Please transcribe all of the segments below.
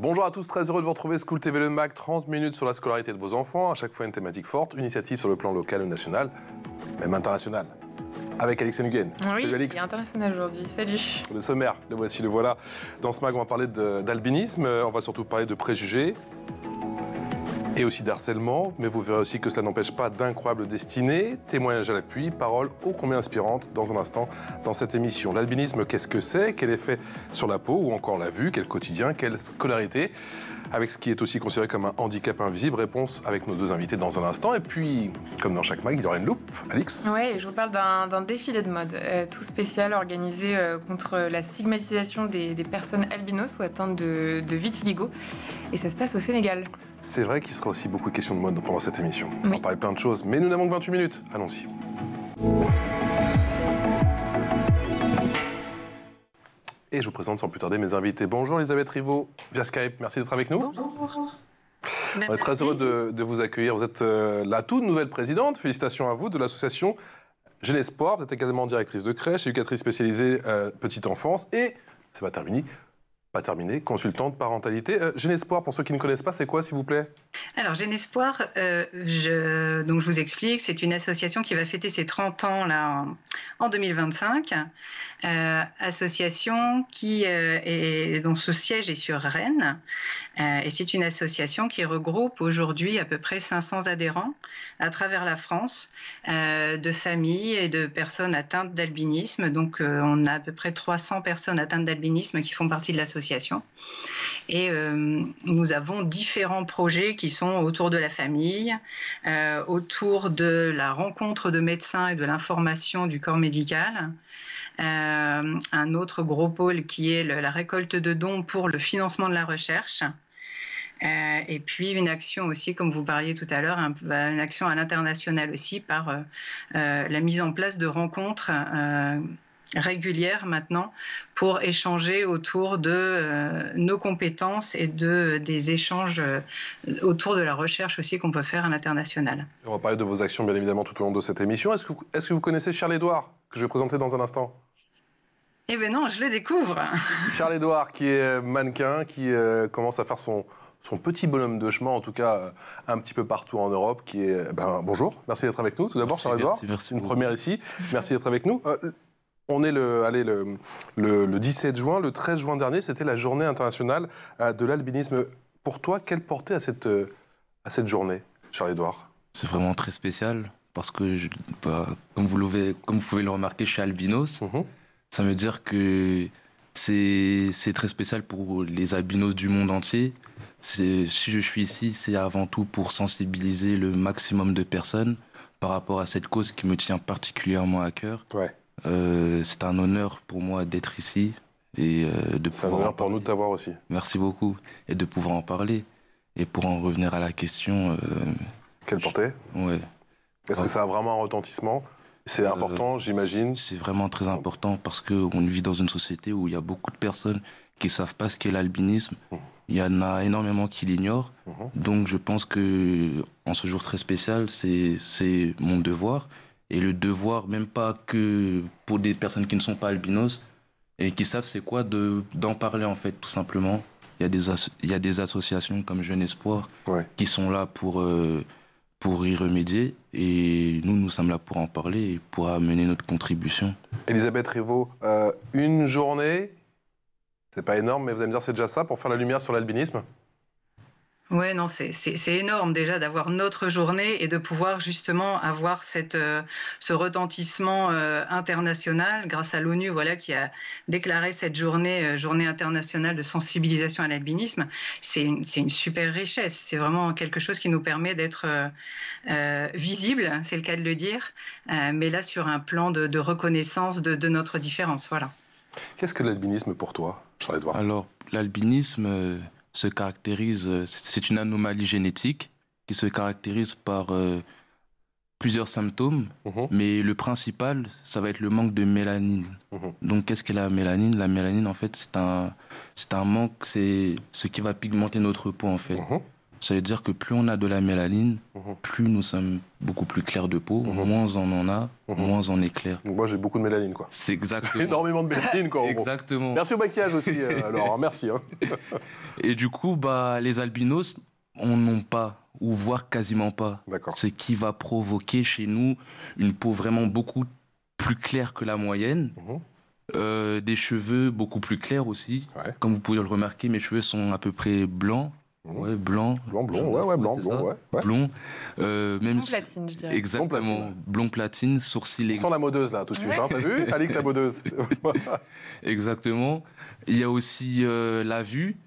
Bonjour à tous, très heureux de vous retrouver. School TV Le Mac, 30 minutes sur la scolarité de vos enfants. À chaque fois une thématique forte, une initiative sur le plan local ou national, même international. Avec Alix Nguyen. Oui, salut Alix. il est international aujourd'hui. Salut. Le sommaire, le voici, le voilà. Dans ce mag, on va parler d'albinisme, on va surtout parler de préjugés et aussi d'harcèlement, mais vous verrez aussi que cela n'empêche pas d'incroyables destinées, témoignages à l'appui, paroles ô combien inspirantes dans un instant dans cette émission. L'albinisme, qu'est-ce que c'est? Quel effet sur la peau ou encore la vue? Quel quotidien? Quelle scolarité? Avec ce qui est aussi considéré comme un handicap invisible. Réponse avec nos deux invités dans un instant. Et puis, comme dans chaque mag, il y aura une loupe. Alix? Oui, je vous parle d'un défilé de mode tout spécial organisé contre la stigmatisation des personnes albinos ou atteintes de vitiligo. Et ça se passe au Sénégal. C'est vrai qu'il sera aussi beaucoup de questions de mode pendant cette émission. Oui. On va parler plein de choses, mais nous n'avons que 28 minutes. Allons-y. Et je vous présente sans plus tarder mes invités. Bonjour Elisabeth Rivaud, via Skype. Merci d'être avec nous. Bonjour. On est très heureux de vous accueillir. Vous êtes la toute nouvelle présidente. Félicitations à vous de l'association J'ai l'Espoir. Vous êtes également directrice de crèche, éducatrice spécialisée petite enfance et, c'est pas terminé, consultante parentalité. J'ai l'Espoir, pour ceux qui ne connaissent pas, c'est quoi s'il vous plaît? Alors, J'ai l'Espoir, donc je vous explique, c'est une association qui va fêter ses 30 ans là, en 2025. Association dont ce siège est sur Rennes. Et c'est une association qui regroupe aujourd'hui à peu près 500 adhérents à travers la France, de familles et de personnes atteintes d'albinisme. Donc, on a à peu près 300 personnes atteintes d'albinisme qui font partie de l'association. Et nous avons différents projets qui sont autour de la famille, autour de la rencontre de médecins et de l'information du corps médical. Un autre gros pôle qui est la récolte de dons pour le financement de la recherche. Et puis une action aussi, comme vous parliez tout à l'heure, une action à l'international aussi par la mise en place de rencontres régulières maintenant pour échanger autour de nos compétences et des échanges autour de la recherche aussi qu'on peut faire à l'international. On va parler de vos actions bien évidemment tout au long de cette émission. Est-ce que vous connaissez Charles-Édouard, que je vais présenter dans un instant? Eh bien non, je le découvre. Charles-Édouard qui est mannequin, qui commence à faire son petit bonhomme de chemin, en tout cas un petit peu partout en Europe, qui est... bonjour, merci d'être avec nous. Tout d'abord, Charles-Édouard, merci une beaucoup. première ici. Merci d'être avec nous. On est le 17 juin, le 13 juin dernier, c'était la journée internationale de l'albinisme. Pour toi, quelle portée à cette journée, Charles-Édouard? C'est vraiment très spécial parce que, comme vous pouvez le remarquer, je suis albinos. Ça veut dire que c'est très spécial pour les albinos du monde entier. Si je suis ici, c'est avant tout pour sensibiliser le maximum de personnes par rapport à cette cause qui me tient particulièrement à cœur. Ouais. C'est un honneur pour moi d'être ici et C'est un honneur pour nous de t'avoir aussi. Merci beaucoup. Et de pouvoir en parler. Et pour en revenir à la question... Quelle portée? Ouais. Est-ce que ça a vraiment un retentissement? C'est important, j'imagine. C'est vraiment très important parce qu'on vit dans une société où il y a beaucoup de personnes qui ne savent pas ce qu'est l'albinisme. Il y en a énormément qui l'ignorent. Donc je pense que en ce jour très spécial, c'est mon devoir. Et le devoir, même pas que pour des personnes qui ne sont pas albinos et qui savent c'est quoi d'en parler en fait, tout simplement. Il y a des associations comme Jeune Espoir qui sont là pour y remédier. Et nous sommes là pour en parler et pour amener notre contribution. Elisabeth Rivaud, une journée, c'est pas énorme, mais vous allez me dire c'est déjà ça pour faire la lumière sur l'albinisme? Ouais, non, c'est énorme déjà d'avoir notre journée et de pouvoir justement avoir ce retentissement international grâce à l'ONU, voilà, qui a déclaré cette journée internationale de sensibilisation à l'albinisme. C'est une super richesse. C'est vraiment quelque chose qui nous permet d'être visible, c'est le cas de le dire, mais là sur un plan de reconnaissance de notre différence, voilà. Qu'est-ce que l'albinisme pour toi, Charles-Édouard? Alors, l'albinisme se caractérise, c'est une anomalie génétique qui se caractérise par plusieurs symptômes, mais le principal, ça va être le manque de mélanine. Donc, qu'est-ce qu'est la mélanine? La mélanine, en fait, c'est un manque, c'est ce qui va pigmenter notre peau, en fait. Ça veut dire que plus on a de la mélanine, plus nous sommes beaucoup plus clairs de peau, moins on en a, moins on est clair. Donc moi, j'ai beaucoup de mélanine, quoi. C'est exactement. Énormément de mélanine, quoi. Exactement. Merci au maquillage aussi, alors, merci. Hein. Et du coup, les albinos, on n'en pas, ou voire quasiment pas. D'accord. Ce qui va provoquer chez nous une peau vraiment beaucoup plus claire que la moyenne. Des cheveux beaucoup plus clairs aussi. Ouais. Comme vous pouvez le remarquer, mes cheveux sont à peu près blancs. Ouais, blanc. Blond, ouais. Blond. Blond platine, je dirais. Exactement. Blond platine, sourcils. Sans la modeuse, là, tout de suite. Hein, t'as vu Alix, la modeuse. Exactement. Il y a aussi la vue.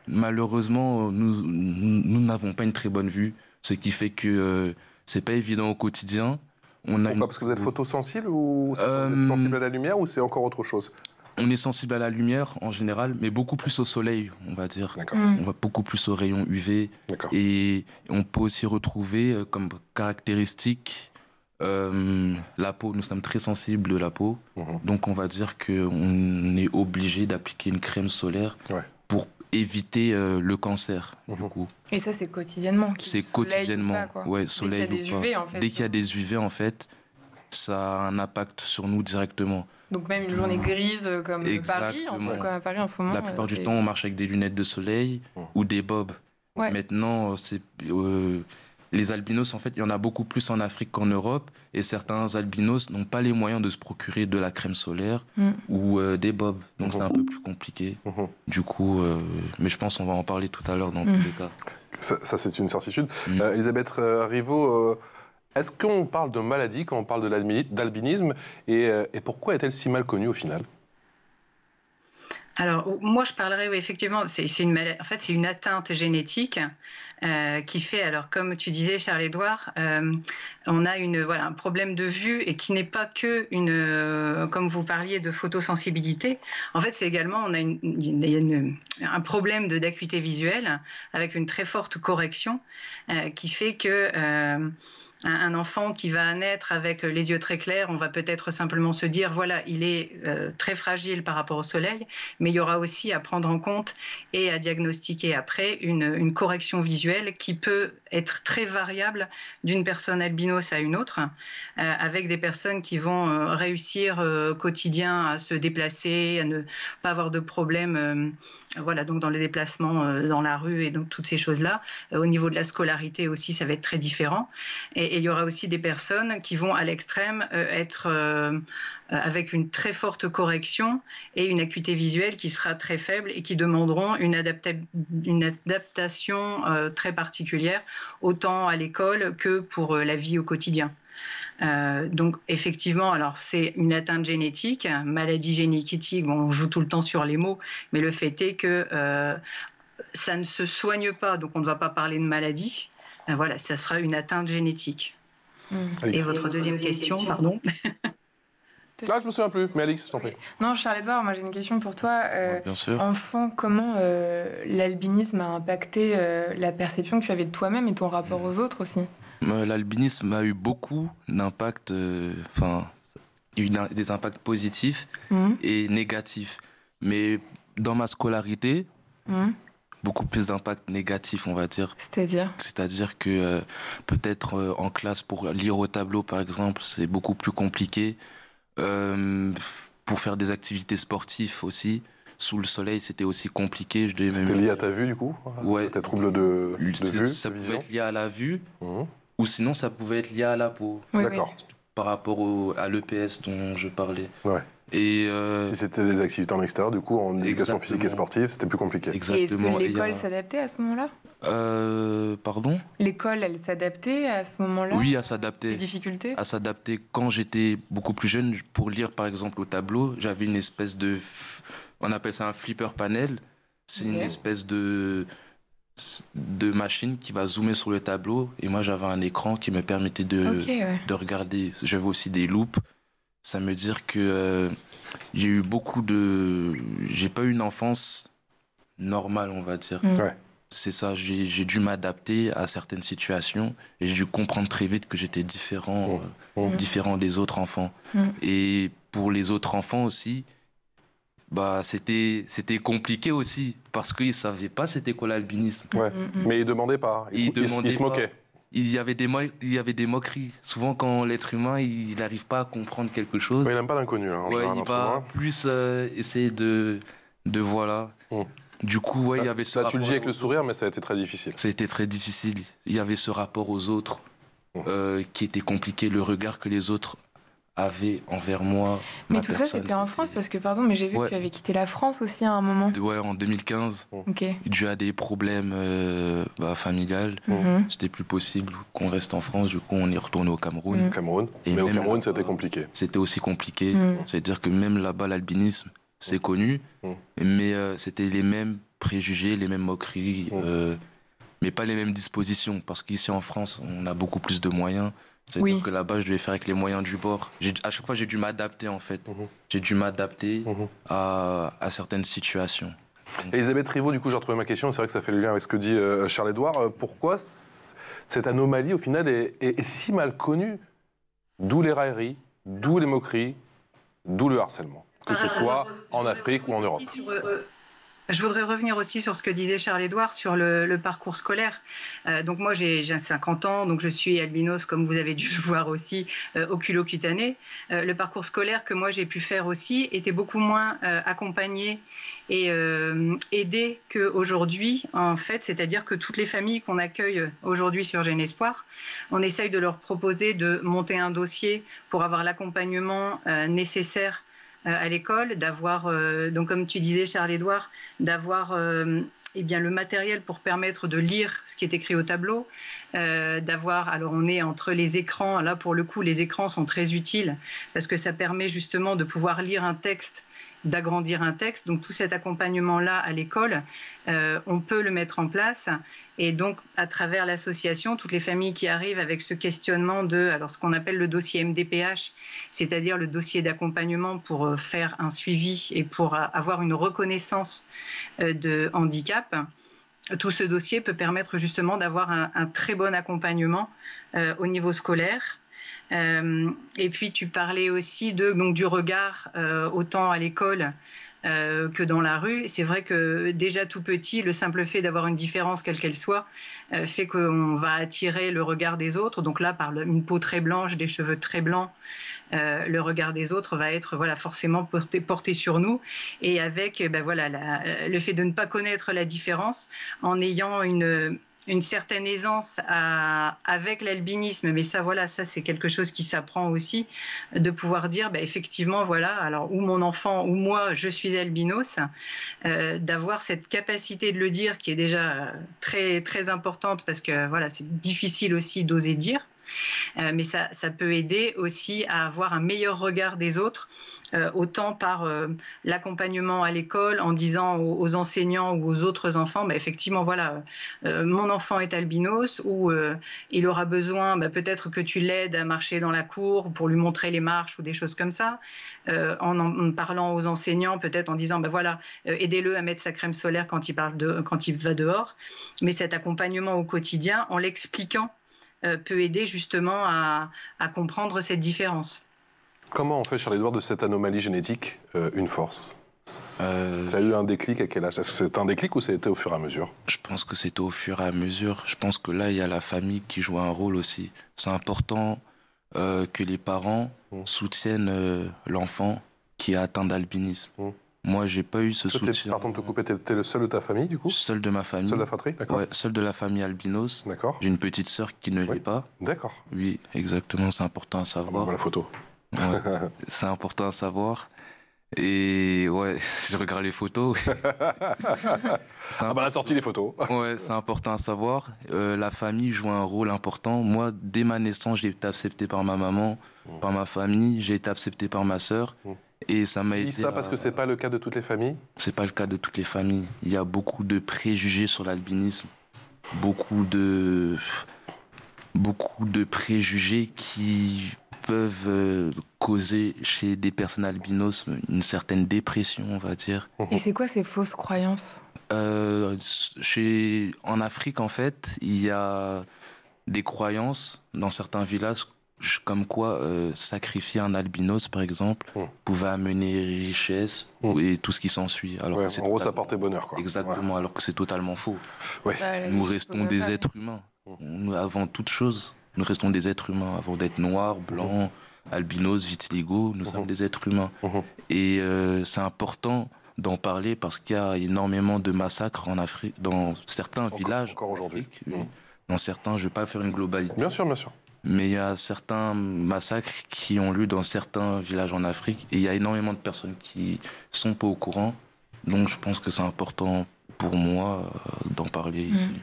Malheureusement, nous n'avons pas une très bonne vue, ce qui fait que c'est pas évident au quotidien. Pourquoi Parce que vous êtes photosensible ou vous êtes sensible à la lumière ou c'est encore autre chose? On est sensible à la lumière en général, mais beaucoup plus au soleil, on va dire. On va beaucoup plus aux rayons UV. Et on peut aussi retrouver comme caractéristique la peau. Nous sommes très sensibles de la peau. Donc on va dire qu'on est obligé d'appliquer une crème solaire pour éviter le cancer. Du coup. Et ça, c'est quotidiennement? C'est quotidiennement. Soleil Dès qu'il y a des UV, en fait. Dès qu'il y a des UV, en fait, ça a un impact sur nous directement. Donc même une journée grise comme Paris, comme à Paris en ce moment. La plupart du temps, on marche avec des lunettes de soleil ou des bobs. Maintenant, les albinos, en fait, il y en a beaucoup plus en Afrique qu'en Europe. Et certains albinos n'ont pas les moyens de se procurer de la crème solaire ou des bobs. Donc c'est un peu plus compliqué. Du coup, mais je pense qu'on va en parler tout à l'heure dans tous les cas. Ça c'est une certitude. Elisabeth Rivaux, est-ce qu'on parle de maladie quand on parle d'albinisme et pourquoi est-elle si mal connue au final? Alors, moi, je parlerais, oui, effectivement, c'est une atteinte génétique qui fait, alors comme tu disais, Charles-Édouard, on a un problème de vue et qui n'est pas que comme vous parliez de photosensibilité. En fait, c'est également, on a un problème d'acuité visuelle avec une très forte correction qui fait que un enfant qui va naître avec les yeux très clairs, on va peut-être simplement se dire, voilà, il est très fragile par rapport au soleil, mais il y aura aussi à prendre en compte et à diagnostiquer après une correction visuelle qui peut être très variable d'une personne albinos à une autre, avec des personnes qui vont réussir au quotidien à se déplacer, à ne pas avoir de problème donc dans les déplacements dans la rue et donc toutes ces choses-là. Au niveau de la scolarité aussi, ça va être très différent. Et il y aura aussi des personnes qui vont à l'extrême être avec une très forte correction et une acuité visuelle qui sera très faible et qui demanderont une adaptation très particulière, autant à l'école que pour la vie au quotidien. Donc effectivement, alors c'est une atteinte génétique, maladie génétique, on joue tout le temps sur les mots, mais le fait est que ça ne se soigne pas, donc on ne va pas parler de maladie. Voilà, ça sera une atteinte génétique. Et votre deuxième question, pardon. Ah, je me souviens plus, mais Alix, je t'en prie. Non, Charles-Édouard, moi j'ai une question pour toi. Bien sûr. Enfant, comment l'albinisme a impacté la perception que tu avais de toi-même et ton rapport aux autres aussi? L'albinisme a eu beaucoup d'impacts, il y a eu des impacts positifs et négatifs. Mais dans ma scolarité, beaucoup plus d'impacts négatifs, on va dire. C'est-à-dire que peut-être en classe, pour lire au tableau, par exemple, c'est beaucoup plus compliqué. Pour faire des activités sportives aussi, sous le soleil, c'était aussi compliqué. C'était lié à ta vue, du coup? Ouais. Tes troubles de vue, ça de vision? pouvait être lié à la vue, ou sinon ça pouvait être lié à la peau. D'accord. Par rapport à l'EPS dont je parlais. Ouais. Et si c'était des activités en extérieur, du coup, en éducation physique et sportive, c'était plus compliqué. Et est-ce que l'école s'adaptait à ce moment-là? Pardon? L'école, elle s'adaptait à ce moment-là? Oui, à s'adapter. Les difficultés? À s'adapter. Quand j'étais beaucoup plus jeune, pour lire par exemple au tableau, j'avais une espèce de... On appelle ça un flipper panel. C'est une espèce de machine qui va zoomer sur le tableau. Et moi, j'avais un écran qui me permettait de regarder. J'avais aussi des loupes. Ça veut dire que j'ai eu j'ai pas eu une enfance normale, on va dire. Ouais. C'est ça, j'ai dû m'adapter à certaines situations et j'ai dû comprendre très vite que j'étais différent des autres enfants. Et pour les autres enfants aussi, Bah, c'était compliqué aussi, parce qu'ils ne savaient pas c'était quoi l'albinisme. Ouais. Mais ils ne demandaient pas, ils se moquaient. Il y avait des moqueries. Souvent, quand l'être humain, il n'arrive pas à comprendre quelque chose... Mais il n'aime pas l'inconnu, hein, en général, il va plus essayer de voilà... Du coup, il y avait ce rapport... Tu le dis avec le sourire, mais ça a été très difficile. Ça a été très difficile. Il y avait ce rapport aux autres qui était compliqué, le regard que les autres avaient envers moi. Mais tout ça, c'était en France, parce que, pardon, mais j'ai vu que tu avais quitté la France aussi à un moment. Ouais, en 2015. Dû à des problèmes familiales, c'était plus possible qu'on reste en France. Du coup, on est retourné au Cameroun. Mais au Cameroun, c'était compliqué. C'était aussi compliqué. C'est-à-dire que même là-bas, l'albinisme, c'est connu, mais c'était les mêmes préjugés, les mêmes moqueries, mais pas les mêmes dispositions. Parce qu'ici en France, on a beaucoup plus de moyens. C'est-à-dire que là-bas, je devais faire avec les moyens du bord. À chaque fois, j'ai dû m'adapter, en fait. J'ai dû m'adapter à certaines situations. Elisabeth Rivaux, du coup, j'ai retrouvé ma question. C'est vrai que ça fait le lien avec ce que dit Charles-Édouard. Pourquoi cette anomalie, au final, est si mal connue? D'où les railleries, d'où les moqueries, d'où le harcèlement, que ce soit en Afrique ou en Europe. Je voudrais revenir aussi sur ce que disait Charles-Édouard sur le parcours scolaire. Donc moi, j'ai 50 ans, donc je suis albinos, comme vous avez dû le voir aussi, oculocutané. Le parcours scolaire que moi j'ai pu faire aussi était beaucoup moins accompagné et aidé qu'aujourd'hui, en fait. C'est-à-dire que toutes les familles qu'on accueille aujourd'hui sur Jeune Espoir, on essaye de leur proposer de monter un dossier pour avoir l'accompagnement nécessaire à l'école, d'avoir, donc comme tu disais Charles-Édouard, d'avoir le matériel pour permettre de lire ce qui est écrit au tableau, d'avoir, alors on est entre les écrans, là pour le coup les écrans sont très utiles parce que ça permet justement de pouvoir lire un texte, d'agrandir un texte, donc tout cet accompagnement-là à l'école, on peut le mettre en place et donc à travers l'association, toutes les familles qui arrivent avec ce questionnement de, alors ce qu'on appelle le dossier MDPH, c'est-à-dire le dossier d'accompagnement pour faire un suivi et pour avoir une reconnaissance de handicap. Tout ce dossier peut permettre justement d'avoir un très bon accompagnement au niveau scolaire. Et puis tu parlais aussi donc du regard autant à l'école que dans la rue. C'est vrai que déjà tout petit, le simple fait d'avoir une différence quelle qu'elle soit fait qu'on va attirer le regard des autres. Donc là, par une peau très blanche, des cheveux très blancs, le regard des autres va être forcément porté sur nous. Et avec le fait de ne pas connaître la différence, en ayant une certaine aisance avec l'albinisme, mais ça c'est quelque chose qui s'apprend aussi, de pouvoir dire effectivement alors ou mon enfant ou moi je suis albinos, d'avoir cette capacité de le dire qui est déjà très très importante parce que c'est difficile aussi d'oser dire. Mais ça peut aider aussi à avoir un meilleur regard des autres, autant par l'accompagnement à l'école en disant aux enseignants ou aux autres enfants, effectivement, mon enfant est albinos ou il aura besoin peut-être que tu l'aides à marcher dans la cour pour lui montrer les marches ou des choses comme ça, en parlant aux enseignants, peut-être en disant, aidez-le à mettre sa crème solaire quand il va dehors. Mais cet accompagnement au quotidien, en l'expliquant, peut aider justement à comprendre cette différence. Comment on fait, Charles-Édouard, de cette anomalie génétique une force? Ça a eu un déclic à quel âge? Est-ce que c'était un déclic ou ça a été au fur et à mesure? Je pense que c'était au fur et à mesure. Je pense que là, il y a la famille qui joue un rôle aussi. C'est important que les parents soutiennent l'enfant qui est atteint d'albinisme. Moi, j'ai pas eu ce soutien. Pardon de te couper, t'es le seul de ta famille, du coup? Seul de ma famille. Seul de la fratrie, d'accord. Ouais, seul de la famille albinos. D'accord. J'ai une petite sœur qui ne l'est pas. D'accord. Oui, exactement, c'est important à savoir. On voit la photo. Ouais, c'est important à savoir. Et ouais, je regarde les photos. Elle a sorti les photos. Ouais, c'est important à savoir. La famille joue un rôle important. Moi, dès ma naissance, j'ai été accepté par ma maman, par ma famille. J'ai été accepté par ma sœur. Et ça m'a aidé. Ça parce que c'est pas le cas de toutes les familles? C'est pas le cas de toutes les familles. Il y a beaucoup de préjugés sur l'albinisme, beaucoup de préjugés qui peuvent causer chez des personnes albinos une certaine dépression, on va dire. Et c'est quoi ces fausses croyances? En Afrique, en fait, il y a des croyances dans certains villages comme quoi sacrifier un albinos, par exemple, pouvait amener richesse et tout ce qui s'ensuit. Alors en gros, ça portait bonheur, quoi. Exactement, alors que c'est totalement faux. Ouais. Nous restons des êtres humains. Avant toute chose, nous restons des êtres humains. Avant d'être noirs, blancs, albinos, vitiligo, nous sommes des êtres humains. Et c'est important d'en parler parce qu'il y a énormément de massacres en Afrique, dans certains villages. Encore aujourd'hui. Dans certains, je ne vais pas faire une globalité. Bien sûr, bien sûr. Mais il y a certains massacres qui ont lieu dans certains villages en Afrique. Et il y a énormément de personnes qui ne sont pas au courant. Donc je pense que c'est important pour moi d'en parler ici.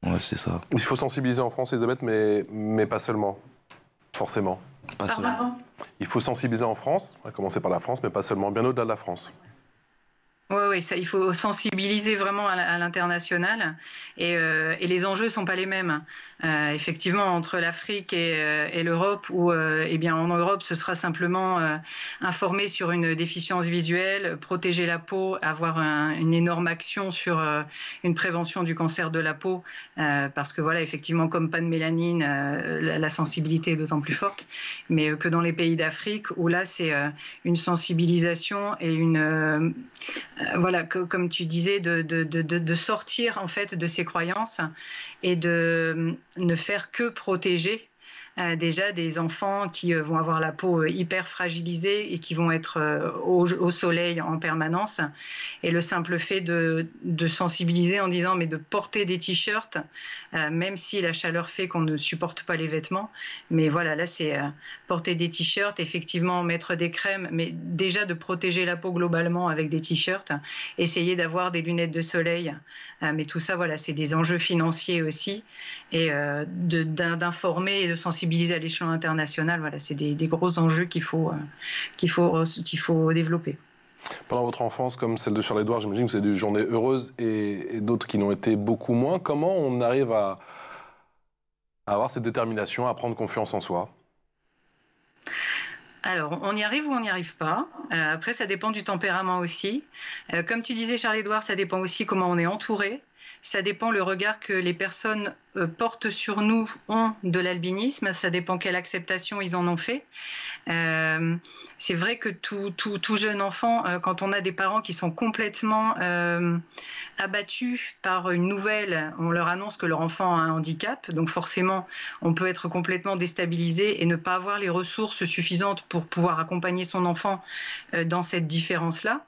Ouais, c'est ça. Il faut sensibiliser en France, Elisabeth, mais pas seulement. Forcément. Pas seulement. Il faut sensibiliser en France, à commencer par la France, mais pas seulement, bien au-delà de la France. Oui, ça, il faut sensibiliser vraiment à l'international et les enjeux ne sont pas les mêmes. Effectivement, entre l'Afrique et l'Europe, où eh bien, en Europe, ce sera simplement informer sur une déficience visuelle, protéger la peau, avoir une énorme action sur une prévention du cancer de la peau, parce que voilà, effectivement, comme pas de mélanine, la sensibilité est d'autant plus forte, mais que dans les pays d'Afrique, où là, c'est une sensibilisation et une... voilà, comme tu disais, de sortir en fait de ces croyances et de ne faire que protéger déjà des enfants qui vont avoir la peau hyper fragilisée et qui vont être au soleil en permanence. Et le simple fait de sensibiliser en disant mais de porter des t-shirts, même si la chaleur fait qu'on ne supporte pas les vêtements. Mais voilà, là c'est porter des t-shirts, effectivement mettre des crèmes, mais déjà de protéger la peau globalement avec des t-shirts, essayer d'avoir des lunettes de soleil. Mais tout ça, voilà, c'est des enjeux financiers aussi. Et d'informer et de sensibiliser à l'échelon international, voilà, c'est des gros enjeux qu'il faut développer. Pendant votre enfance, comme celle de Charles-Édouard, j'imagine que c'est des journées heureuses et d'autres qui l'ont été beaucoup moins. Comment on arrive à avoir cette détermination, à prendre confiance en soi ? Alors, on y arrive ou on n'y arrive pas. Après, ça dépend du tempérament aussi. Comme tu disais, Charles-Édouard, ça dépend aussi comment on est entouré. Ça dépend le regard que les personnes portent sur nous, ont de l'albinisme. Ça dépend quelle acceptation ils en ont fait. C'est vrai que tout jeune enfant, quand on a des parents qui sont complètement abattus par une nouvelle, on leur annonce que leur enfant a un handicap. Donc forcément, on peut être complètement déstabilisé et ne pas avoir les ressources suffisantes pour pouvoir accompagner son enfant dans cette différence-là.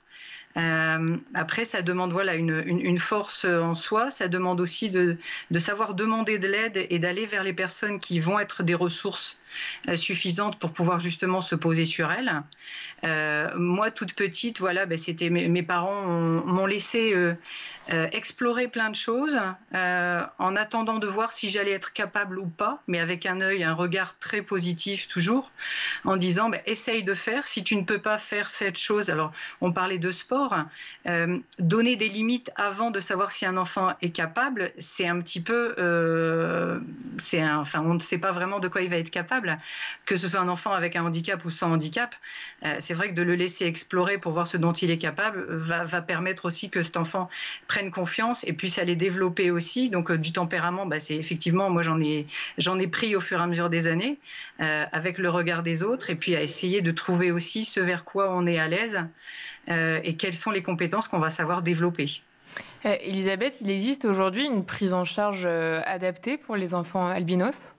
Après, ça demande voilà, une force en soi, ça demande aussi de savoir demander de l'aide et d'aller vers les personnes qui vont être des ressources suffisantes pour pouvoir justement se poser sur elles. Moi, toute petite, voilà, c'était mes parents m'ont laissé explorer plein de choses en attendant de voir si j'allais être capable ou pas, mais avec un regard très positif toujours, en disant essaye de faire, si tu ne peux pas faire cette chose, alors on parlait de sport, donner des limites avant de savoir si un enfant est capable, c'est un petit peu, on ne sait pas vraiment de quoi il va être capable, que ce soit un enfant avec un handicap ou sans handicap. C'est vrai que de le laisser explorer pour voir ce dont il est capable va permettre aussi que cet enfant prenne confiance et puisse aller développer aussi. Donc du tempérament, c'est effectivement, moi j'en ai pris au fur et à mesure des années avec le regard des autres et puis à essayer de trouver aussi ce vers quoi on est à l'aise et quelles sont les compétences qu'on va savoir développer. Elisabeth, il existe aujourd'hui une prise en charge adaptée pour les enfants albinos ?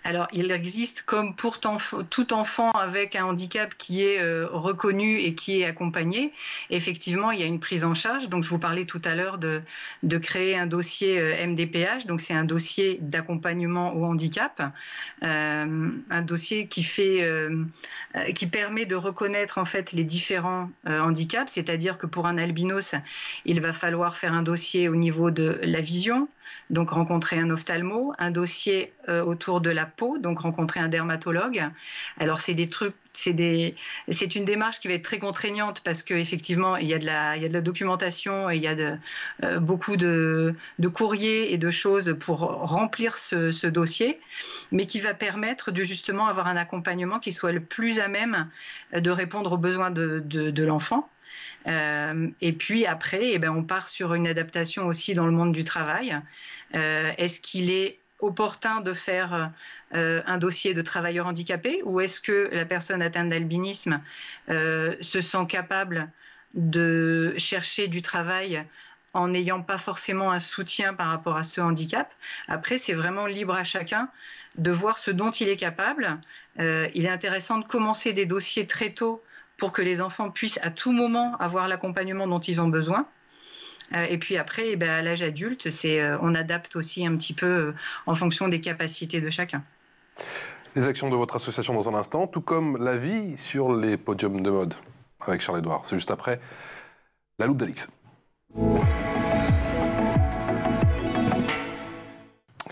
Alors, il existe, comme pour tout enfant avec un handicap qui est reconnu et qui est accompagné, effectivement, il y a une prise en charge. Donc, je vous parlais tout à l'heure de créer un dossier MDPH, donc c'est un dossier d'accompagnement au handicap, un dossier qui permet de reconnaître en fait les différents handicaps, c'est-à-dire que pour un albinos, il va falloir faire un dossier au niveau de la vision, donc rencontrer un ophtalmo, un dossier autour de la peau, donc rencontrer un dermatologue. Alors c'est une démarche qui va être très contraignante parce qu'effectivement il y a de la documentation et il y a beaucoup de courriers et de choses pour remplir ce dossier, mais qui va permettre de justement avoir un accompagnement qui soit le plus à même de répondre aux besoins de l'enfant. Et puis après, on part sur une adaptation aussi dans le monde du travail. Est-ce qu'il est opportun de faire un dossier de travailleur handicapé, ou est-ce que la personne atteinte d'albinisme se sent capable de chercher du travail en n'ayant pas forcément un soutien par rapport à ce handicap. Après, c'est vraiment libre à chacun de voir ce dont il est capable. Il est intéressant de commencer des dossiers très tôt pour que les enfants puissent à tout moment avoir l'accompagnement dont ils ont besoin. Et puis après, à l'âge adulte, on adapte aussi un petit peu en fonction des capacités de chacun. Les actions de votre association dans un instant, tout comme la vie sur les podiums de mode avec Charles-Édouard. C'est juste après la loupe d'Alix.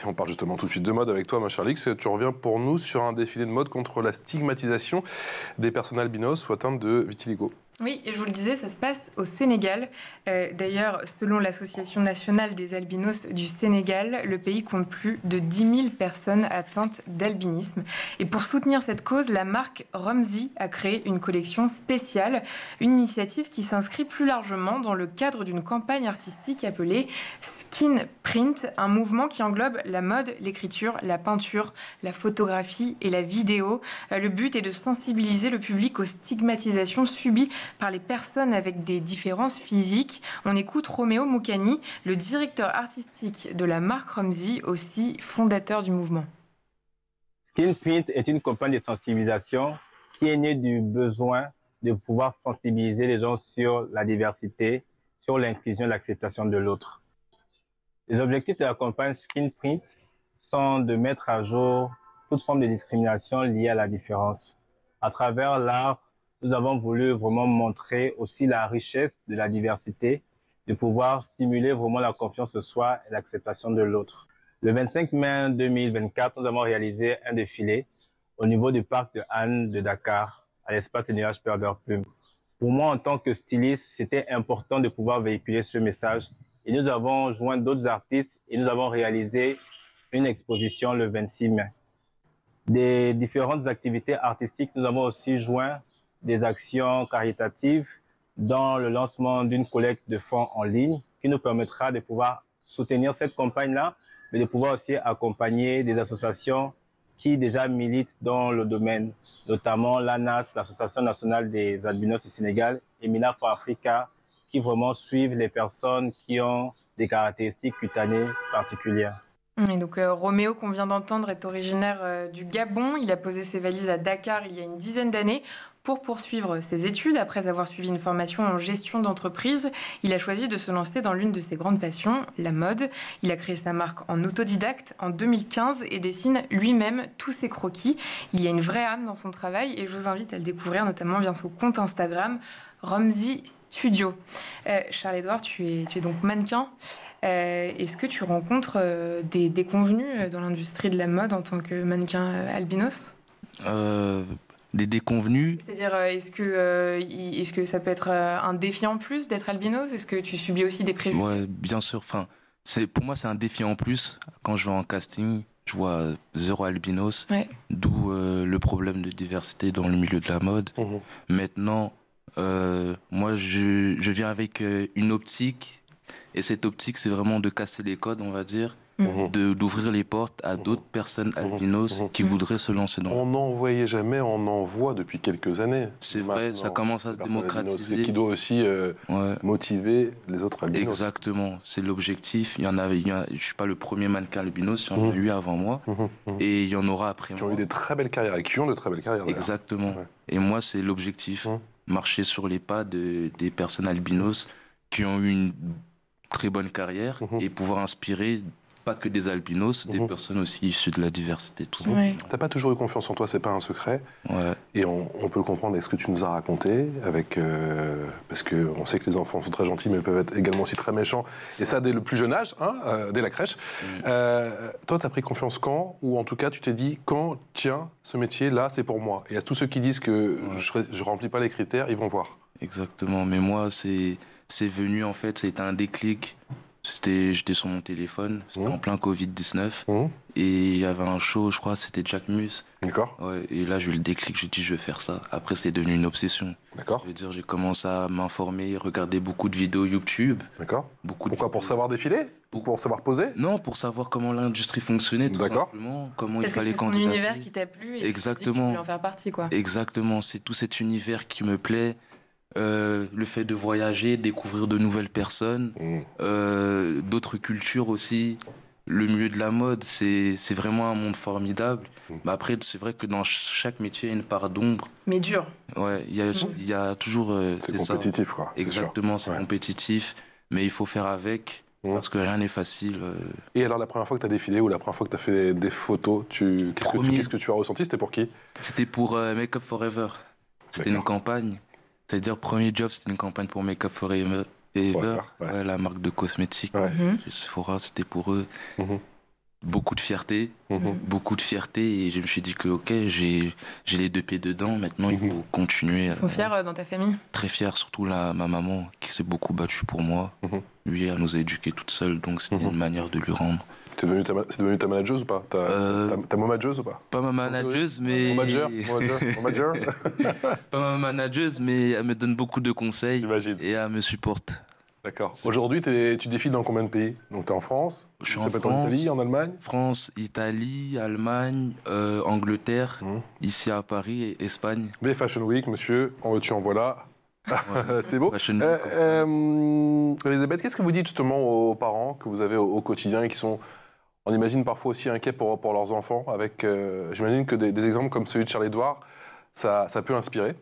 Et on parle justement tout de suite de mode avec toi, ma chère Alix. Tu reviens pour nous sur un défilé de mode contre la stigmatisation des personnes albinos ou atteintes de vitiligo. Oui, et je vous le disais, ça se passe au Sénégal. D'ailleurs, selon l'Association nationale des albinos du Sénégal, le pays compte plus de 10 000 personnes atteintes d'albinisme. Et pour soutenir cette cause, la marque Rumzy a créé une collection spéciale, une initiative qui s'inscrit plus largement dans le cadre d'une campagne artistique appelée Skin Print, un mouvement qui englobe la mode, l'écriture, la peinture, la photographie et la vidéo. Le but est de sensibiliser le public aux stigmatisations subies par les personnes avec des différences physiques. On écoute Roméo Moukani, le directeur artistique de la marque Rumzy, aussi fondateur du mouvement. Skin Print est une campagne de sensibilisation qui est née du besoin de pouvoir sensibiliser les gens sur la diversité, sur l'inclusion et l'acceptation de l'autre. Les objectifs de la campagne Skin Print sont de mettre à jour toute forme de discrimination liée à la différence. À travers l'art, nous avons voulu vraiment montrer aussi la richesse de la diversité, de pouvoir stimuler vraiment la confiance en soi et l'acceptation de l'autre. Le 25 mai 2024, nous avons réalisé un défilé au niveau du parc de Hann de Dakar, à l'espace des nuages Perdeur Plume. Pour moi, en tant que styliste, c'était important de pouvoir véhiculer ce message. Et nous avons joint d'autres artistes et nous avons réalisé une exposition le 26 mai. Des différentes activités artistiques, nous avons aussi joint des actions caritatives dans le lancement d'une collecte de fonds en ligne qui nous permettra de pouvoir soutenir cette campagne-là, mais de pouvoir aussi accompagner des associations qui déjà militent dans le domaine, notamment l'ANAS, l'Association nationale des albinos du Sénégal, et Mina for Africa, qui vraiment suivent les personnes qui ont des caractéristiques cutanées particulières. Et donc Roméo, qu'on vient d'entendre, est originaire du Gabon. Il a posé ses valises à Dakar il y a une dizaine d'années pour poursuivre ses études. Après avoir suivi une formation en gestion d'entreprise, il a choisi de se lancer dans l'une de ses grandes passions, la mode. Il a créé sa marque en autodidacte en 2015 et dessine lui-même tous ses croquis. Il y a une vraie âme dans son travail et je vous invite à le découvrir notamment via son compte Instagram, Rumzy Studio. Charles-Édouard, tu es donc mannequin. Est-ce que tu rencontres des déconvenus dans l'industrie de la mode en tant que mannequin albinos ? Des déconvenus. C'est-à-dire, est-ce que ça peut être un défi en plus d'être albinos ? Est-ce que tu subis aussi des préjugés ? Ouais, bien sûr. Enfin, pour moi, c'est un défi en plus. Quand je vais en casting, je vois 0 albinos, ouais. D'où le problème de diversité dans le milieu de la mode. Mmh. Maintenant, moi, je viens avec une optique. Et cette optique, c'est vraiment de casser les codes, on va dire, d'ouvrir les portes à d'autres personnes albinos qui voudraient se lancer dans. On n'en voyait jamais, on en voit depuis quelques années. C'est vrai, ça commence à se démocratiser. C'est qui doit aussi motiver les autres albinos. Exactement, c'est l'objectif. Je ne suis pas le premier mannequin albinos, il y en a eu avant moi, et il y en aura après moi. Qui ont eu des très belles carrières et qui ont de très belles carrières. Exactement. Ouais. Et moi, c'est l'objectif, marcher sur les pas des personnes albinos qui ont eu une très bonne carrière et pouvoir inspirer pas que des albinos, des personnes aussi issues de la diversité. Tout ça. Ouais. T'as pas toujours eu confiance en toi, c'est pas un secret. Ouais. Et on peut le comprendre avec ce que tu nous as raconté, parce qu'on sait que les enfants sont très gentils, mais peuvent être également aussi très méchants. Et ça dès le plus jeune âge, dès la crèche. Toi, t'as pris confiance quand ? Ou en tout cas, tu t'es dit, quand, tiens, ce métier-là, c'est pour moi. Et à tous ceux qui disent que je remplis pas les critères, ils vont voir. Exactement. Mais moi, c'est venu, en fait, c'était un déclic J'étais sur mon téléphone, c'était en plein Covid-19. Mmh. Et il y avait un show, je crois, c'était Jack Mus. D'accord. Ouais, et là, j'ai eu le déclic, j'ai dit, je vais faire ça. Après, c'était devenu une obsession. D'accord. Je veux dire, j'ai commencé à m'informer, regarder beaucoup de vidéos YouTube. D'accord. Beaucoup de Pourquoi? Pour vidéos. savoir défiler? Pour savoir poser? Non, pour savoir comment l'industrie fonctionnait, tout D'accord. simplement. Comment Parce il que fallait c'est son candidater. univers qui t'a plu et Exactement. tu voulais en faire partie, quoi. Exactement, c'est tout cet univers qui me plaît. Le fait de voyager, découvrir de nouvelles personnes, d'autres cultures aussi. Le milieu de la mode, c'est vraiment un monde formidable. Mais après, c'est vrai que dans chaque métier, il y a une part d'ombre. Mais dur. Ouais, il y a toujours... C'est compétitif, quoi. c'est sûr. Exactement, c'est Ouais. compétitif. Mais il faut faire avec, parce que rien n'est facile. Et alors, la première fois que tu as défilé ou la première fois que tu as fait des photos, qu'est-ce que tu as ressenti? C'était pour qui? C'était pour Make Up Forever. C'était une D'accord. campagne. C'est-à-dire, premier job, c'était une campagne pour Make Up Forever. Ouais. Ouais, la marque de cosmétiques. Ouais. Sephora, c'était pour eux. Mhm. Beaucoup de fierté. Beaucoup de fierté. Et je me suis dit que, ok, j'ai les 2 pieds dedans. Maintenant, il faut continuer. Ils sont fiers dans ta famille? Très fier, surtout ma maman, qui s'est beaucoup battue pour moi. Lui, elle nous a éduqués toute seule. Donc, c'était une manière de lui rendre. C'est devenu ta manageuse ou pas? Ta manageuse ou pas? Pas ma manageuse, mais... Mon manager. Pas ma manageuse, mais elle me donne beaucoup de conseils. J'imagine. Et elle me supporte. D'accord. Aujourd'hui, tu défiles dans combien de pays? Donc, tu es en France? Je suis Ça en peut être en France. Italie, en Allemagne? France, Italie, Allemagne, Angleterre, ici à Paris et Espagne. Les Fashion Week, monsieur, tu en voilà. C'est beau. Fashion Week. Elisabeth, qu'est-ce que vous dites justement aux parents que vous avez au quotidien et qui sont, on imagine, parfois aussi inquiets pour leurs enfants avec, j'imagine que des exemples comme celui de Charles-Édouard, ça peut inspirer.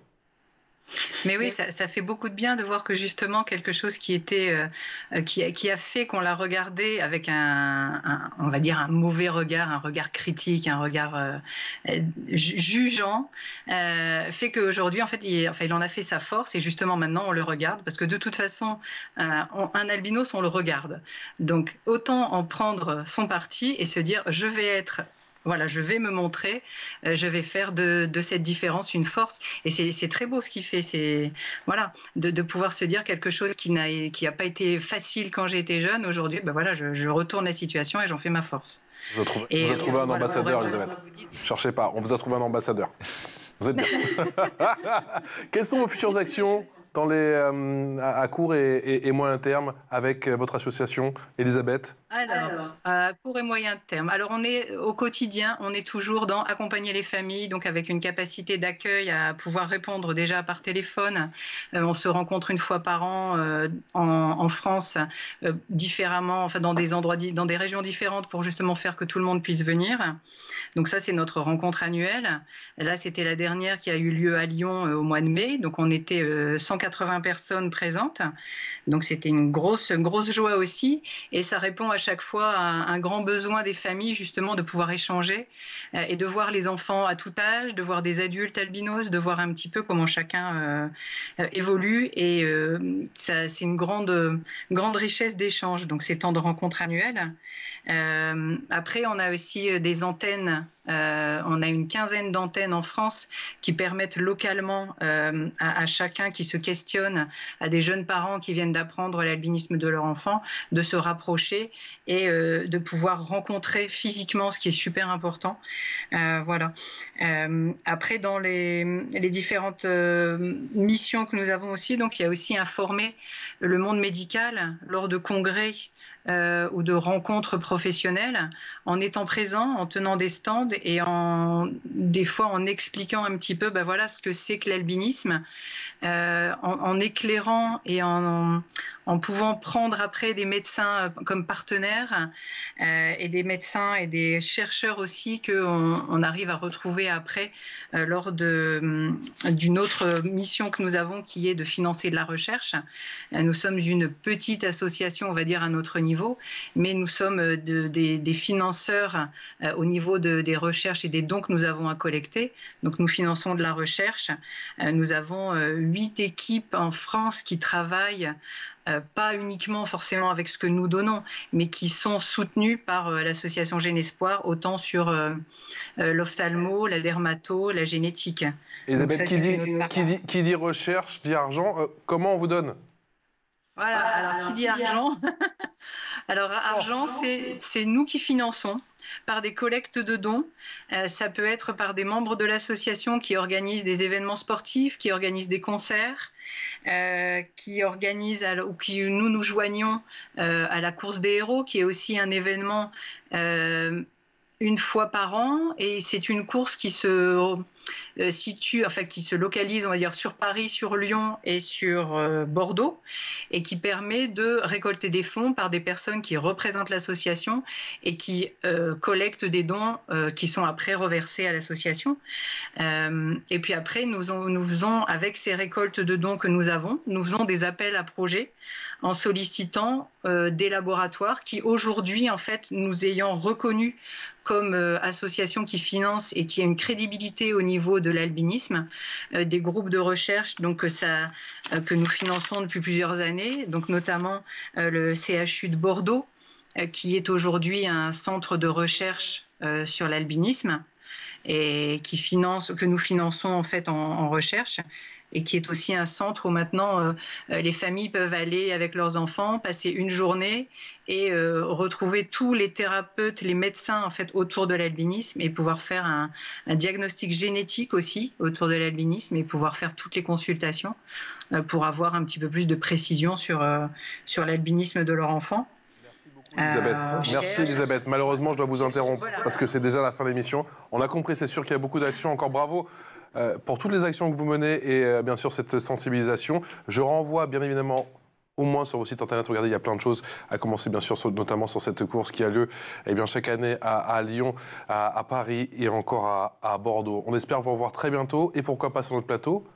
Mais oui, ça fait beaucoup de bien de voir que justement quelque chose qui était, qui a fait qu'on l'a regardé avec on va dire un mauvais regard, un regard critique, un regard jugeant, fait qu'aujourd'hui, en fait, il en a fait sa force et justement maintenant on le regarde parce que de toute façon, un albinos on le regarde. Donc autant en prendre son parti et se dire je vais être... Voilà, je vais me montrer, je vais faire de cette différence une force. Et c'est très beau ce qu'il fait. C'est voilà, de pouvoir se dire quelque chose qui n'a pas été facile quand j'étais jeune. Aujourd'hui, ben voilà, je retourne la situation et j'en fais ma force. Vous avez trouvé un ambassadeur, Elisabeth. Cherchez pas, on vous a trouvé un ambassadeur. Vous êtes bien. Quelles sont vos futures actions à court et moyen terme avec votre association, Elisabeth? Alors, à court et moyen terme. Alors, on est au quotidien, on est toujours dans accompagner les familles, donc avec une capacité d'accueil à pouvoir répondre déjà par téléphone. On se rencontre une fois par an en France, différemment, enfin dans des endroits, dans des régions différentes, pour justement faire que tout le monde puisse venir. Donc ça, c'est notre rencontre annuelle. Là, c'était la dernière qui a eu lieu à Lyon au mois de mai. Donc on était 180 personnes présentes. Donc c'était une grosse joie aussi. Et ça répond à chaque fois à un grand besoin des familles, justement, de pouvoir échanger et de voir les enfants à tout âge, de voir des adultes albinos, de voir un petit peu comment chacun évolue. Et c'est une grande richesse d'échange. Donc ces temps de rencontre annuels. Après, on a aussi des antennes. On a une quinzaine d'antennes en France qui permettent localement à chacun qui se questionne, à des jeunes parents qui viennent d'apprendre l'albinisme de leur enfant, de se rapprocher et de pouvoir rencontrer physiquement, ce qui est super important. Voilà. Après, dans les différentes missions que nous avons aussi, donc il y a aussi informer le monde médical lors de congrès ou de rencontres professionnelles, en étant présent, en tenant des stands et des fois en expliquant un petit peu voilà, ce que c'est que l'albinisme, en éclairant et en pouvant prendre après des médecins comme partenaires et des médecins et des chercheurs aussi qu'on arrive à retrouver après lors d'une autre mission que nous avons qui est de financer de la recherche. Nous sommes une petite association, on va dire, à notre niveau, mais nous sommes des financeurs au niveau des recherches et des dons que nous avons à collecter. Donc nous finançons de la recherche. Nous avons 8 équipes en France qui travaillent pas uniquement forcément avec ce que nous donnons, mais qui sont soutenus par l'association Génespoir, autant sur l'ophtalmo, la dermato, la génétique. Elisabeth, qui dit recherche, dit argent, comment on vous donne? Voilà, alors qui dit argent? Alors argent, c'est nous qui finançons par des collectes de dons. Ça peut être par des membres de l'association qui organisent des événements sportifs, qui organisent des concerts, qui organisent ou qui nous joignons à la course des héros, qui est aussi un événement une fois par an, et c'est une course qui se situe, enfin qui se localise, on va dire, sur Paris, sur Lyon et sur Bordeaux, et qui permet de récolter des fonds par des personnes qui représentent l'association et qui collectent des dons qui sont après reversés à l'association. Et puis après, nous faisons, avec ces récoltes de dons que nous avons, nous faisons des appels à projets en sollicitant des laboratoires qui aujourd'hui, en fait, nous ayant reconnus comme association qui finance et qui a une crédibilité au niveau de l'albinisme, des groupes de recherche donc, que nous finançons depuis plusieurs années, donc notamment le CHU de Bordeaux, qui est aujourd'hui un centre de recherche sur l'albinisme et que nous finançons en fait en recherche, et qui est aussi un centre où maintenant les familles peuvent aller avec leurs enfants, passer une journée et retrouver tous les thérapeutes, les médecins en fait autour de l'albinisme, et pouvoir faire un diagnostic génétique aussi autour de l'albinisme, et pouvoir faire toutes les consultations pour avoir un petit peu plus de précision sur l'albinisme de leur enfant. Elisabeth. Merci Elisabeth. Malheureusement, je dois vous interrompre voilà. parce que c'est déjà la fin de l'émission. On a compris, c'est sûr qu'il y a beaucoup d'actions. Encore bravo pour toutes les actions que vous menez et bien sûr cette sensibilisation. Je renvoie bien évidemment au moins sur vos sites internet. Regardez, il y a plein de choses, à commencer bien sûr notamment sur cette course qui a lieu chaque année à Lyon, à Paris et encore à Bordeaux. On espère vous revoir très bientôt et pourquoi pas sur notre plateau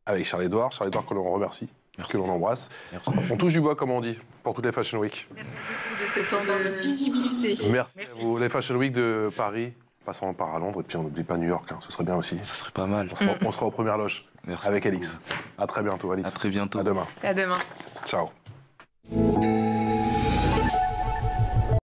avec Charles-Édouard que l'on remercie. Merci. Que l'on embrasse. Merci. On touche du bois, comme on dit, pour toutes les Fashion Week. Merci beaucoup de ce temps de visibilité. Merci à vous. Les Fashion Week de Paris, passant par à Londres, et puis on n'oublie pas New York, ce serait bien aussi. Ce serait pas mal. On sera aux premières loges. Merci avec beaucoup. Alix. À très bientôt, Alix. À très bientôt. À demain. À demain. Ciao.